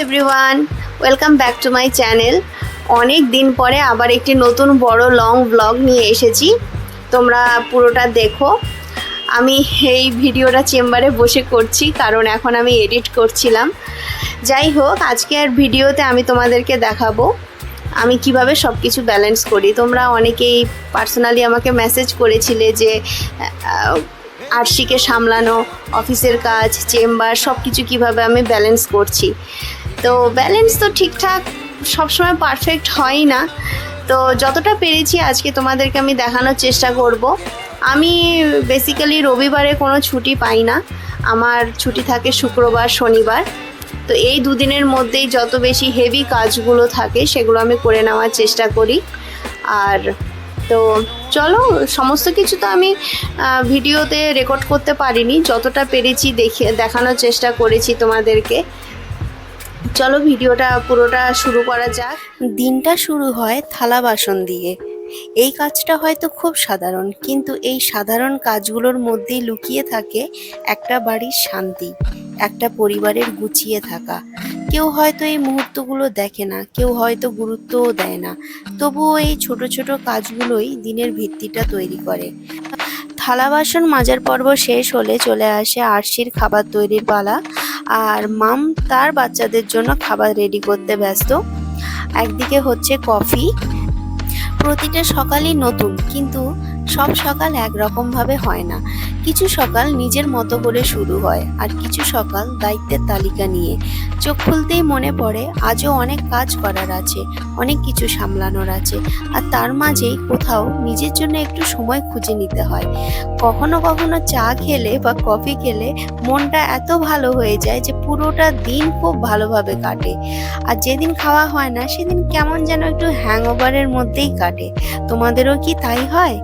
Everyone, welcome back to my channel. অনেক দিন পরে আবার একটি নতুন বড় লং ব্লগ নিয়ে এসেছি। তোমরা পুরোটা দেখো। আমি এই ভিডিওটা চেম্বারে বসে করছি কারণ এখন আমি এডিট করছিলাম। যাই হোক, আজকের ভিডিওতে আমি তোমাদেরকে দেখাবো আমি কিভাবে সব কিছু ব্যালেন্স করি। তোমরা অনেকেই পার্সোনালি আমাকে মেসেজ করেছিলে যে আরশিকে সামলানো, অফিসের কাজ, চেম্বার সব কিছু কীভাবে আমি ব্যালেন্স করছি। তো ব্যালেন্স তো ঠিকঠাক সবসময় পারফেক্ট হয় না, তো যতটা পেরেছি আজকে তোমাদেরকে আমি দেখানোর চেষ্টা করব। আমি বেসিক্যালি রবিবারে কোনো ছুটি পাই না, আমার ছুটি থাকে শুক্রবার, শনিবার। তো এই দুদিনের মধ্যেই যত বেশি হেভি কাজগুলো থাকে সেগুলো আমি করে নেওয়ার চেষ্টা করি। আর তো চলো, সমস্ত কিছু তো আমি ভিডিওতে রেকর্ড করতে পারিনি, যতটা পেরেছি দেখানোর চেষ্টা করেছি তোমাদেরকে। চলো ভিডিওটা পুরোটা শুরু করা যাক। দিনটা শুরু হয় থালা বাসন দিয়ে। এই কাজটা হয়তো খুব সাধারণ, কিন্তু এই সাধারণ কাজগুলোর মধ্যেই লুকিয়ে থাকে একটা বাড়ির শান্তি, একটা পরিবারের গুছিয়ে থাকা। কেউ হয়তো এই মুহূর্তগুলো দেখে না, কেউ হয়তো গুরুত্বও দেয় না, তবুও এই ছোট ছোট কাজগুলোই দিনের ভিত্তিটা তৈরি করে। থালা বাসন মাজার পর্ব শেষ হলে চলে আসে আরশির খাবার তৈরির পালা, আর মাম তার বাচ্চাদের জন্য খাবার রেডি করতে ব্যস্ত। একদিকে হচ্ছে কফি। প্রতিটা সকালই নতুন, কিন্তু সব সকাল একরকম ভাবে হয় না। কিছু সকাল নিজের মতো করে শুরু হয়, আর কিছু সকাল দায়িত্বের তালিকা নিয়ে। চোখ খুলতেই মনে পড়ে আজও অনেক কাজ করার আছে, অনেক কিছু সামলানোর আছে, আর তার মাঝেই কোথাও নিজের জন্য একটু সময় খুঁজে নিতে হয়। কখনো কখনো চা খেলে বা কফি খেলে মনটা এত ভালো হয়ে যায় যে পুরোটা দিন খুব ভালোভাবে কাটে। আর যেদিন খাওয়া হয় না সেদিন কেমন যেন একটু হ্যাংওভারের মধ্যেই কাটে। তোমাদেরও কি তাই হয়?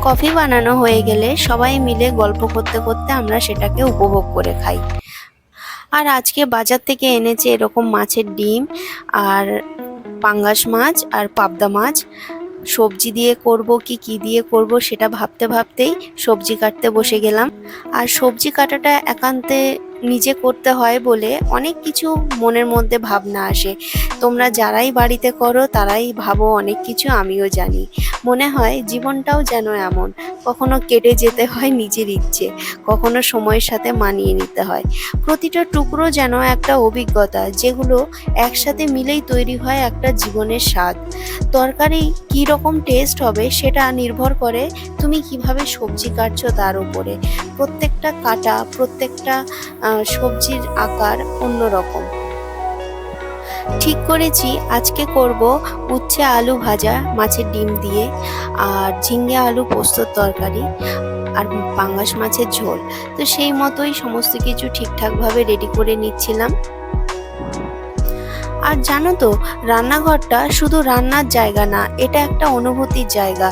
কফি বানানো হয়ে গেলে সবাই মিলে গল্প করতে করতে আমরা সেটাকে উপভোগ করে খাই। আর আজকে বাজার থেকে এনেছে এরকম মাছের ডিম আর পাঙ্গাস মাছ আর পাবদা মাছ। সবজি দিয়ে করব কি দিয়ে করব সেটা ভাবতে ভাবতেই সবজি কাটতে বসে গেলাম। আর সবজি কাটাটা একান্তে নিজে করতে হয় বলে অনেক কিছু মনের মধ্যে ভাবনা আসে। তোমরা যারাই বাড়িতে করো তারাই ভাবো অনেক কিছু, আমিও জানি। মনে হয় জীবনটাও যেন এমন, কখনো কেটে যেতে হয় নিজের ইচ্ছে, কখনো সময়ের সাথে মানিয়ে নিতে হয়। প্রতিটা টুকরো যেন একটা অভিজ্ঞতা, যেগুলো একসাথে মিলেই তৈরি হয় একটা জীবনের স্বাদ। তরকারি কী রকম টেস্ট হবে সেটা নির্ভর করে তুমি কিভাবে সবজি কাটছো তার উপরে। প্রত্যেকটা কাটা, প্রত্যেকটা সবজির আকার অন্যরকম। ঠিক করেছি আজকে করব উচ্ছে আলু ভাজা মাছের ডিম দিয়ে, আর ঝিঙে আলু পোস্তর তরকারি, আর পাঙ্গাস মাছের ঝোল। তো সেই মতোই সমস্ত কিছু ঠিকঠাকভাবে রেডি করে নিচ্ছিলাম। আর জানো তো, রান্নাঘরটা শুধু রান্নার জায়গা না, এটা একটা অনুভূতির জায়গা।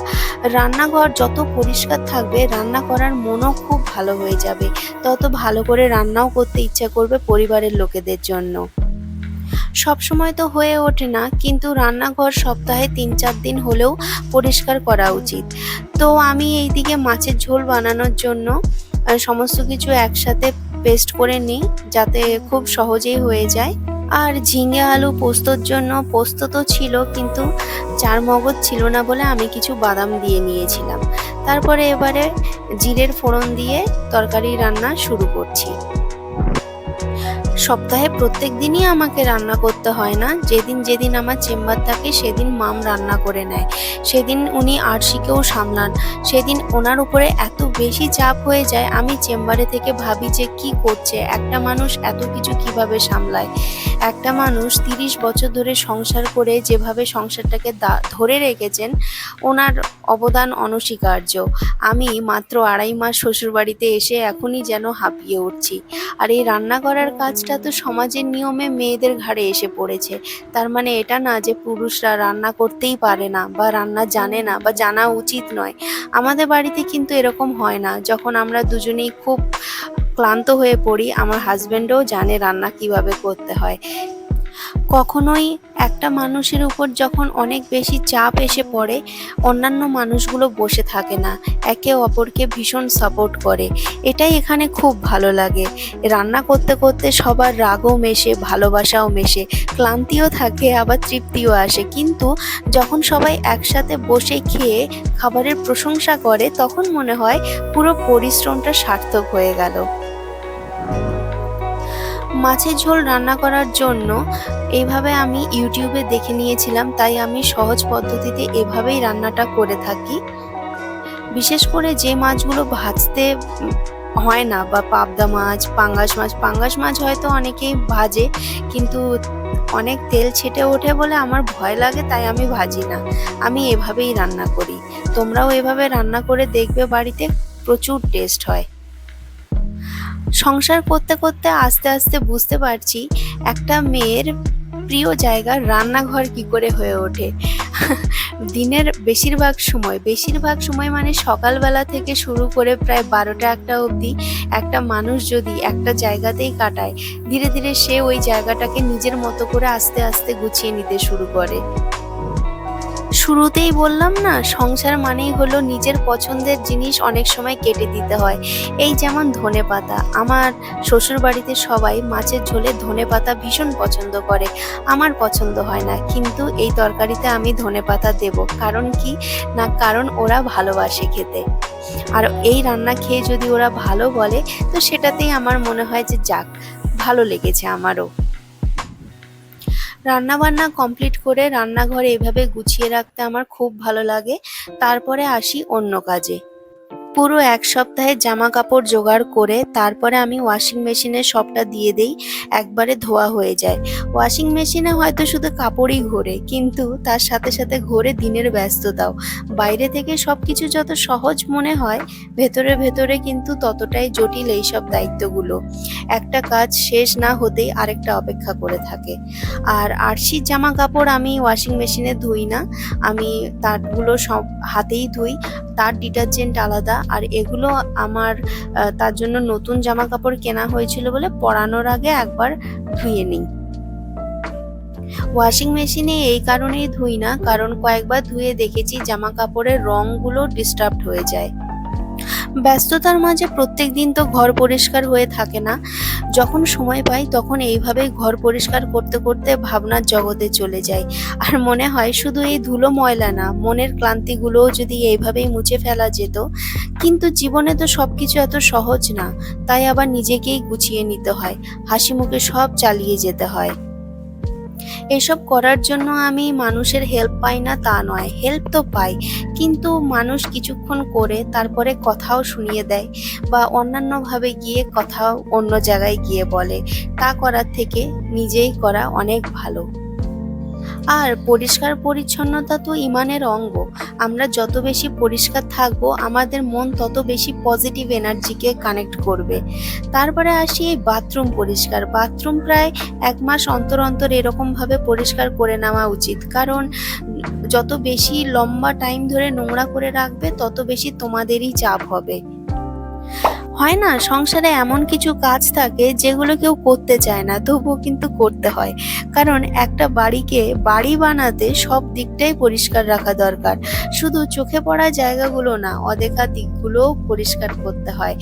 রান্নাঘর যত পরিষ্কার থাকবে রান্না করার মনও খুব ভালো হয়ে যাবে, তত ভালো করে রান্নাও করতে ইচ্ছা করবে পরিবারের লোকেদের জন্য। সব সময় তো হয়ে ওঠে না, কিন্তু রান্নাঘর সপ্তাহে 3-4 দিন হলেও পরিষ্কার করা উচিত। তো আমি এইদিকে মাছের ঝোল বানানোর জন্য সমস্ত কিছু একসাথে পেস্ট করে নিই, যাতে খুব সহজেই হয়ে যায়। আর ঝিঙে আলু পোস্তর জন্য পোস্ত তো ছিল, কিন্তু চার মগজ ছিল না বলে আমি কিছু বাদাম দিয়ে নিয়েছিলাম। তারপরে এবারে জিরের ফোড়ন দিয়ে তরকারি রান্না শুরু করছি। সপ্তাহে প্রত্যেক দিনই আমাকে রান্না করতে হয় না, যেদিন যেদিন আমার চেম্বার থাকে সেদিন মাম রান্না করে নেয়। সেদিন উনি আরশিকেও সামলান, সেদিন ওনার উপরে এত বেশি চাপ হয়ে যায়, আমি চেম্বারে থেকে ভাবি যে কি করছে একটা মানুষ, এত কিছু কিভাবে সামলায়। একটা মানুষ 30 বছর ধরে সংসার করে যেভাবে সংসারটাকে ধরে রেখেছেন, ওনার অবদান অনস্বীকার্য। আমি মাত্র 2.5 মাস শ্বশুরবাড়িতে এসে এখনই যেন হাঁপিয়ে উঠছি। আর এই রান্না করার কাজটা তো সমাজের নিয়মে মেয়েদের ঘাড়ে এসে পড়েছে। তার মানে এটা না যে পুরুষরা রান্না করতেই পারে না, বা রান্না জানে না, বা জানা উচিত নয়। আমাদের বাড়িতে কিন্তু এরকম হয় না। যখন আমরা দুজনেই খুব ক্লান্ত হয়ে পড়ি, আমার হাজবেন্ডও জানে রান্না কিভাবে করতে হয়। কখনোই একটা মানুষের উপর যখন অনেক বেশি চাপ এসে পড়ে, অন্যান্য মানুষগুলো বসে থাকে না, একে অপরকে ভীষণ সাপোর্ট করে। এটাই এখানে খুব ভালো লাগে। রান্না করতে করতে সবার রাগও মেশে, ভালোবাসাও মেশে, ক্লান্তিও থাকে, আবার তৃপ্তিও আসে। কিন্তু যখন সবাই একসাথে বসে খেয়ে খাবারের প্রশংসা করে, তখন মনে হয় পুরো পরিশ্রমটা সার্থক হয়ে গেল। মাছের ঝোল রান্না করার জন্য এইভাবে আমি ইউটিউবে দেখে নিয়েছিলাম, তাই আমি সহজ পদ্ধতিতে এভাবেই রান্নাটা করে থাকি। বিশেষ করে যে মাছগুলো ভাজতে হয় না, বা পাবদা মাছ, পাঙ্গাস মাছ হয়তো অনেকেই ভাজে, কিন্তু অনেক তেল ছেটে ওঠে বলে আমার ভয় লাগে, তাই আমি ভাজি না। আমি এভাবেই রান্না করি। তোমরাও এভাবে রান্না করে দেখবে, বাড়িতে প্রচুর টেস্ট হয়। সংসার করতে করতে আস্তে আস্তে বুঝতে পারছি একটা মেয়ের প্রিয় জায়গা রান্নাঘর কি করে হয়ে ওঠে। দিনের বেশিরভাগ সময় মানে সকালবেলা থেকে শুরু করে প্রায় 12টা-1টা অবধি একটা মানুষ যদি একটা জায়গাতেই কাটায়, ধীরে ধীরে সে ওই জায়গাটাকে নিজের মতো করে আস্তে আস্তে গুছিয়ে নিতে শুরু করে। শুরুতেই বললাম না, সংসার মানেই হলো নিজের পছন্দের জিনিস অনেক সময় কেটে দিতে হয়। এই যেমন ধনেপাতা, আমার শ্বশুর বাড়িতে সবাই মাছের ঝোলে ধনেপাতা ভীষণ পছন্দ করে, আমার পছন্দ হয় না, কিন্তু এই তরকারিতে আমি ধনেপাতা দেব। কারণ কি না, কারণ ওরা ভালোবাসে খেতে। আর এই রান্না খেয়ে যদি ওরা ভালো বলে, তো সেটাতেই আমার মনে হয় যে যাক, ভালো লেগেছে আমারও। রান্নাবান্না কমপ্লিট করে রান্নাঘর এভাবে গুছিয়ে রাখতে আমার খুব ভালো লাগে। তারপরে আসি অন্য কাজে। পুরো 1 সপ্তাহের জামা কাপড় জোগাড় করে তারপরে আমি ওয়াশিং মেশিনে সবটা দিয়ে দেই, একবারে ধোয়া হয়ে যায়। ওয়াশিং মেশিনে হয়তো শুধু কাপড়ই ঘোরে, কিন্তু তার সাথে সাথে ঘোরে দিনের ব্যস্ততাও। বাইরে থেকে সবকিছু যত সহজ মনে হয়, ভেতরে ভেতরে কিন্তু ততটাই জটিল এইসব দায়িত্বগুলো। একটা কাজ শেষ না হতেই আরেকটা অপেক্ষা করে থাকে। আর আরশির জামা কাপড় আমি ওয়াশিং মেশিনে ধুই না, আমি তারগুলো সব হাতেই ধুই। তার ডিটারজেন্ট আলাদা, আর এগুলো আমার তার জন্য নতুন জামা কাপড় কেনা হয়েছিল বলে পরানোর আগে একবার ধুয়ে নিই। ওয়াশিং মেশিনে এই কারণেই ধুই না, কারণ কয়েকবার ধুয়ে দেখেছি জামা কাপড়ের রঙগুলো ডিস্টার্বড হয়ে যায়। ব্যস্ততার মাঝে প্রত্যেকদিন তো ঘর পরিষ্কার হয়ে থাকে না, যখন সময় পাই তখন এইভাবেই ঘর পরিষ্কার করতে করতে ভাবনার জগতে চলে যাই। আর মনে হয় শুধু এই ধুলো ময়লা না, মনের ক্লান্তিগুলোও যদি এইভাবেই মুছে ফেলা যেত। কিন্তু জীবনে তো সবকিছু এত সহজ না, তাই আবার নিজেকেই গুছিয়ে নিতে হয়, হাসি মুখে সব চালিয়ে যেতে হয়। এসব করার জন্য আমি মানুষের হেল্প পাই না তা নয়, হেল্প তো পাই, কিন্তু মানুষ কিছুক্ষণ করে তারপরে কথাও শুনিয়ে দেয়, বা অন্যান্যভাবে গিয়ে কথাও অন্য জায়গায় গিয়ে বলে। তা করার থেকে নিজেই করা অনেক ভালো। আর পরিষ্কার পরিচ্ছন্নতা তো ইমানের অঙ্গ। আমরা যত বেশি পরিষ্কার থাকবো, আমাদের মন তত বেশি পজিটিভ এনার্জিকে কানেক্ট করবে। তারপরে আসি এই বাথরুম পরিষ্কার। বাথরুম প্রায় 1 মাস অন্তর অন্তর এরকমভাবে পরিষ্কার করে নেওয়া উচিত, কারণ যত বেশি লম্বা টাইম ধরে নোংরা করে রাখবে, তত বেশি তোমাদেরই চাপ হবে। হয় না, সংসারে এমন কিছু কাজ থাকে যেগুলো কেউ করতে চায় না, তবুও কিন্তু করতে হয়। কারণ একটা বাড়িকে বাড়ি বানাতে সব দিকটাই পরিষ্কার রাখা দরকার, শুধু চোখে পড়া জায়গাগুলো না, অদেখা দিকগুলোও পরিষ্কার করতে হয়।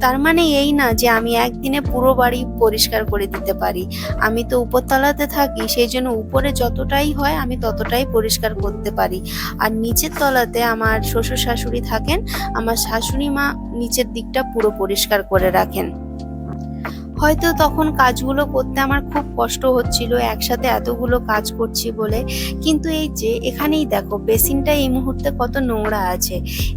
তার মানে এই না যে আমি একদিনে পুরো বাড়ি পরিষ্কার করে দিতে পারি। আমি তো উপরতলাতে থাকি, সেই জন্য উপরে যতটাই হয় আমি ততটাই পরিষ্কার করতে পারি। আর নিচের তলাতে আমার শ্বশুর শাশুড়ি থাকেন, আমার শাশুড়ি মা নিচের দিকটা পুরো পরিষ্কার করে রাখেন। হয়তো তখন কাজগুলো করতে আমার খুব কষ্ট হচ্ছিল, একসাথে এতগুলো কাজ করছি বলে। কিন্তু এই যে এখানেই দেখো, বেসিনটা এই মুহূর্তে কত নোংরা আছে,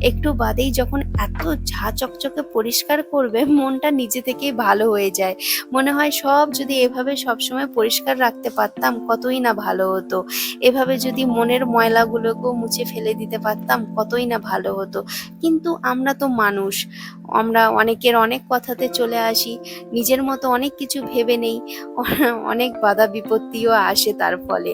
একটু বাদেই যখন এত ঝাঁ চকচকে পরিষ্কার করবে, মনটা নিজে থেকেই ভালো হয়ে যায়। মনে হয় সব যদি এভাবে সবসময় পরিষ্কার রাখতে পারতাম, কতই না ভালো হতো। এভাবে যদি মনের ময়লাগুলোকেও মুছে ফেলে দিতে পারতাম, কতই না ভালো হতো। কিন্তু আমরা তো মানুষ, আমরা অনেকের অনেক কথাতে চলে আসি, নিজের মতো অনেক কিছু ভেবে নেই, অনেক বাধা বিপত্তিও আসে তার ফলে।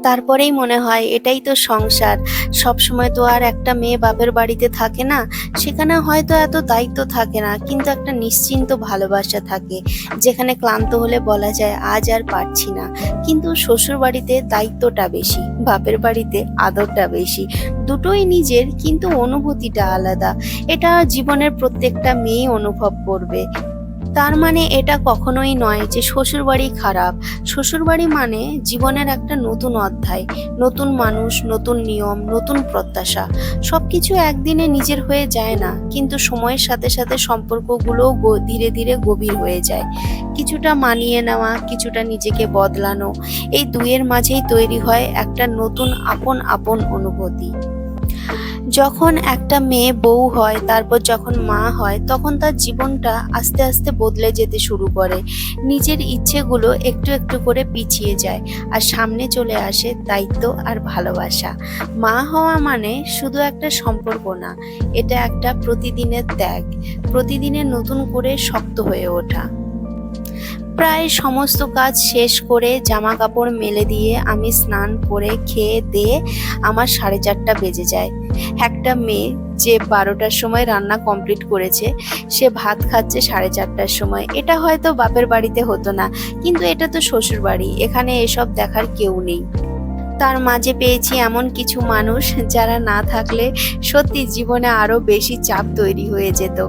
তারপরেই মনে হয় এটাই তো সংসার। সব সময় তো আর একটা মেয়ে বাপের বাড়িতে থাকে না, সেখানে হয়তো এত দায়িত্ব থাকে না, কিন্তু একটা নিশ্চিন্ত ভালোবাসা থাকে, যেখানে ক্লান্ত হলে বলা যায় আজ আর পারছি না। কিন্তু শ্বশুর বাড়িতে দায়িত্বটা বেশি, বাপের বাড়িতে আদরটা বেশি। দুটোই নিজের, কিন্তু অনুভূতিটা আলাদা। এটা জীবনের প্রত্যেকটা মেয়ে অনুভব করবে। তার মানে এটা কখনোই নয় যে শ্বশুরবাড়ি খারাপ। শ্বশুরবাড়ি মানে জীবনের একটা নতুন অধ্যায়, নতুন মানুষ, নতুন নিয়ম, নতুন প্রত্যাশা। সবকিছু একদিনে নিজের হয়ে যায় না, কিন্তু সময়ের সাথে সাথে সম্পর্কগুলোও ধীরে ধীরে গভীর হয়ে যায়। কিছুটা মানিয়ে নেওয়া, কিছুটা নিজেকে বদলানো, এই দুইয়ের মাঝেই তৈরি হয় একটা নতুন আপন আপন অনুভূতি। যখন একটা মেয়ে বউ হয়, তারপর যখন মা হয়, তখন তার জীবনটা আস্তে আস্তে বদলে যেতে শুরু করে। নিজের ইচ্ছেগুলো একটু একটু করে পিছিয়ে যায়, আর সামনে চলে আসে দায়িত্ব আর ভালোবাসা। মা হওয়া মানে শুধু একটা সম্পর্ক না, এটা একটা প্রতিদিনের ত্যাগ, প্রতিদিনের নতুন করে শক্ত হয়ে ওঠা। প্রায় সমস্ত কাজ শেষ করে জামা কাপড় মেলে দিয়ে আমি স্নান করে খেয়ে দিয়ে আমার 4:30 বেজে যায়। একটা মেয়ে যে 12টার সময় রান্না কমপ্লিট করেছে, সে ভাত খাচ্ছে 4:30টার সময়। এটা হয়তো বাপের বাড়িতে হতো না, কিন্তু এটা তো শ্বশুর বাড়ি, এখানে এসব দেখার কেউ নেই। তার মাঝে পেয়েছি এমন কিছু মানুষ যারা না থাকলে সত্যি জীবনে আরো বেশি চাপ তৈরি হয়ে যেত।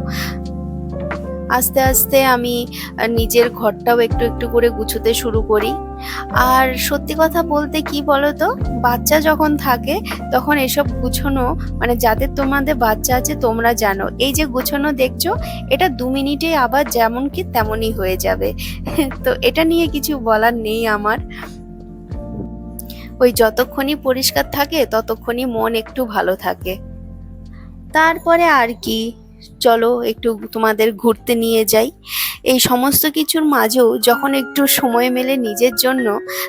আস্তে আস্তে আমি নিজের ঘরটাও একটু একটু করে গুছোতে শুরু করি। আর সত্যি কথা বলতে কি বলতো, বাচ্চা যখন থাকে তখন এসব গুছোনো, মানে যাদের তোমাদের বাচ্চা আছে তোমরা জানো, এই যে গুছোনো দেখছো, এটা 2 মিনিটে আবার যেমন কি তেমনই হয়ে যাবে। তো এটা নিয়ে কিছু বলার নেই আমার। ওই যতক্ষণই পরিষ্কার থাকে ততক্ষণই মন একটু ভালো থাকে। তারপরে আর কি, চলো একটু তোমাদের ঘুরতে নিয়ে যাই। এই সমস্ত কিছুর মাঝেও যখন একটু সময় মেলে নিজের জন্য,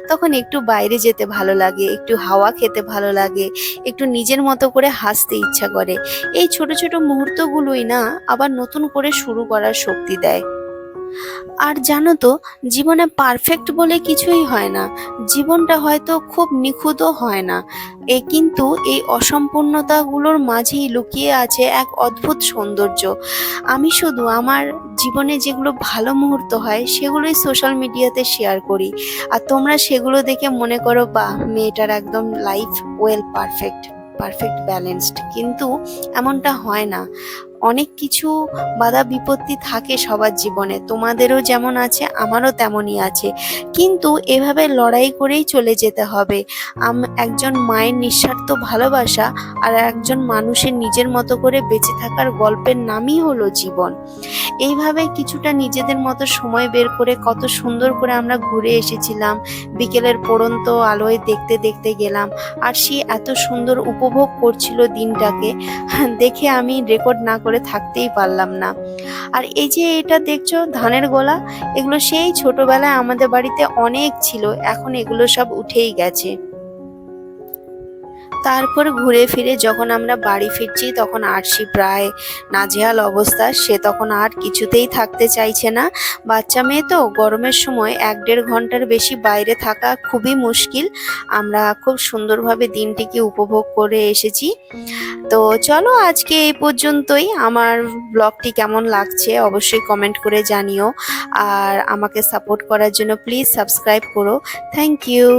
তখন একটু বাইরে যেতে ভালো লাগে, একটু হাওয়া খেতে ভালো লাগে, একটু নিজের মতো করে হাসতে ইচ্ছা করে। এই ছোট ছোট মুহূর্তগুলোই না আবার নতুন করে শুরু করার শক্তি দেয়। আর জানো তো, জীবনে পারফেক্ট বলে কিছুই হয় না। জীবনটা হয়তো খুব নিখুঁতও হয় না, কিন্তু এই অসম্পূর্ণতাগুলোর মাঝেই লুকিয়ে আছে এক অদ্ভুত সৌন্দর্য। আমি শুধু আমার জীবনে যেগুলো ভালো মুহূর্ত হয় সেগুলোই সোশ্যাল মিডিয়াতে শেয়ার করি, আর তোমরা সেগুলো দেখে মনে করো বাহ, মেয়েটার একদম life well perfect, perfect balanced. কিন্তু এমনটা হয় না। অনেক কিছু বাধা বিপত্তি থাকে সবার জীবনে, তোমাদেরও যেমন আছে আমারও তেমনই আছে, কিন্তু এভাবে লড়াই করেই চলে যেতে হবে। একজন মায়ের নিঃস্বার্থ ভালোবাসা আর একজন মানুষের নিজের মতো করে বেঁচে থাকার গল্পের নামই হলো জীবন। এইভাবে কিছুটা নিজেদের মতো সময় বের করে কত সুন্দর করে আমরা ঘুরে এসেছিলাম, বিকেলের পড়ন্ত আলোয় দেখতে দেখতে গেলাম, আর সে এত সুন্দর উপভোগ করছিল দিনটাকে, দেখে আমি রেকর্ড না করে থাকতেই পারলাম না। আর এই যে এটা দেখছো ধানের গোলা, এগুলো সেই ছোটবেলায় আমাদের বাড়িতে অনেক ছিল, এখন এগুলো সব উঠেই গেছে। তারপর ঘুরে ফিরে যখন আমরা বাড়ি ফিরছি, তখন আরশি প্রায় নাজেহাল অবস্থা, সে তখন আর কিছুতেই থাকতে চাইছে না। বাচ্চা মেয়ে তো, গরমের সময় 1-1.5 ঘন্টার বেশি বাইরে থাকা খুবই মুশকিল। আমরা খুব সুন্দরভাবে দিনটিকে উপভোগ করে এসেছি। তো চলো আজকে এই পর্যন্তই। আমার ব্লগটি কেমন লাগছে অবশ্যই কমেন্ট করে জানিও, আর আমাকে সাপোর্ট করার জন্য প্লিজ সাবস্ক্রাইব করো। Thank you.